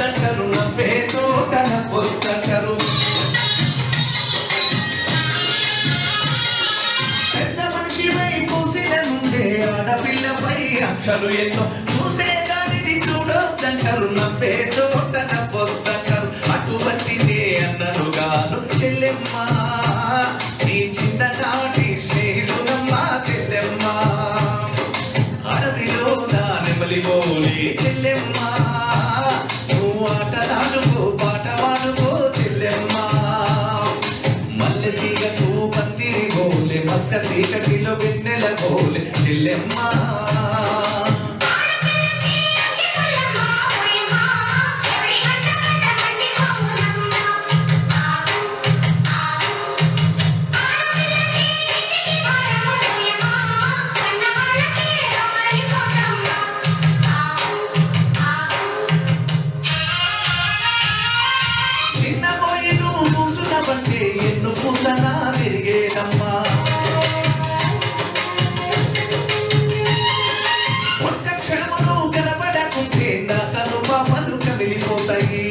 పొద్దంటారు నవ్వే తోటన పొద్దంటారు పెద్ద మనిషిపై పూసిన నుండే ఆడపిల్లపై అక్షలు ఎన్నో చూసేదానిని చూడొద్దంటారు నవ్వే తోటన పొద్దంటారు అటువంటిదే అన్నను గాను చెల్లెమ్మ నీ చిన్ననాటి స్నేహితుడమ్మ చెల్లెమ్మ అడవిలో నా నెమలిబోలే చెల్లెమ్మ నువ్వు ఆటలాడుకో పాట పాడుకో చెల్లెమ్మ మల్లె తీగకు పందిరి బోలే మస్క సీకటిలో వెన్నెల బోలే చెల్లెమ్మ ఎన్ను పూసనా తిరిగేదమ్మా ఒక్క క్షణమును కనబడకుంటే నా కను పాపలు కదిలిపోతాయి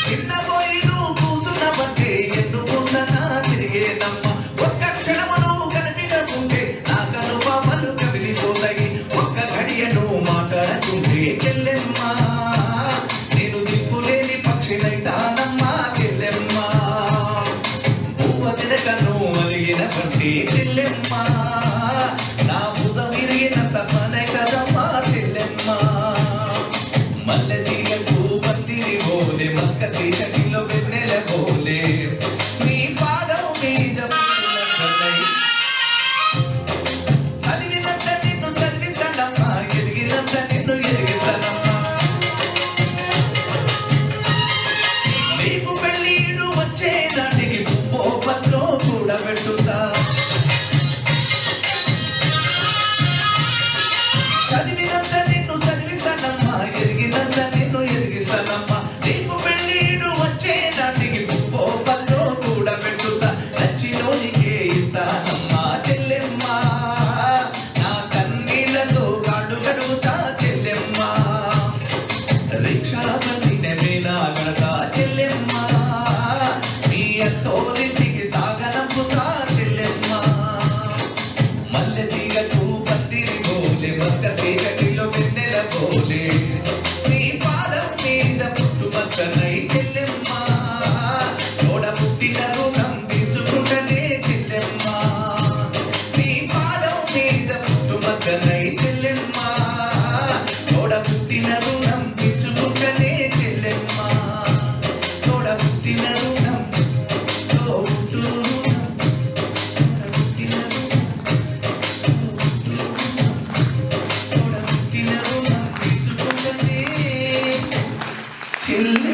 చిన్న పోయిను కూసున్నవంటే ఎన్ను పూసనా తిరిగేదమ్మా ఒక్క క్షణమును కనిపించకుంటే నా కను పాపలు కదిలిపోతాయి ఒక్క గడియను మాట్లాడకుంటే చెల్లెమ్మ చెల్లెమ్మ నా భుజం విరిగినంత పనే కదమ్మా చెల్లెమ్మ మల్లె తీగకు పందిరి బోలే మస్క సీకటిలో వెన్నెల బోలే నీ పాదం మీద చదివినంత నిన్ను చదివిస్తానమ్మా ఎదిగినంత నిన్ను ఎదిగిస్తానమ్మా నీకు పెళ్ళిడు వచ్చేదానికి పువ్వో పత్రో కూడా పెట్టుతా చదివినంత నిన్ను చదివిస్తానమ్మా ఎదిగినంత నిన్ను ఎదిగిస్తానమ్మా నీకు పెళ్ళిడు వచ్చేదానికి పువ్వో పత్రో కూడా పెట్టుతా నచ్చినోనికే ఇస్తానమ్మా చెల్లెమ్మ నా కన్నీళ్లతో కాళ్ళు కడుగుతా చెల్లెమ్మ రిక్షా బండిన వేలా కడతా చెల్లెమ్మ నీ ఎంతోరింటికి సాగనంపుతా చెల్లెమ్మ మల్లె తీగకు పందిరి బోలే మస్క సీకటిలో వెన్నెల బోలే నీ పాదం మీద పుట్టుమచ్చనై చెల్లెమ్మ తోడ పుట్టిన రుణం తీర్చుకుంటనే చెల్లెమ్మ నీ పాదం మీద పుట్టుమచ్చనై చెల్లెమ్మ తోడ పుట్టిన రుణం తీర్చుకుంటనే చెల్లెమ్మ తోడ పుట్టిన రుణం తోడు రుణం తోడ పుట్టిన రుణం తోడ పుట్టిన రుణం తీర్చుకుంటనే చెల్లెమ్మ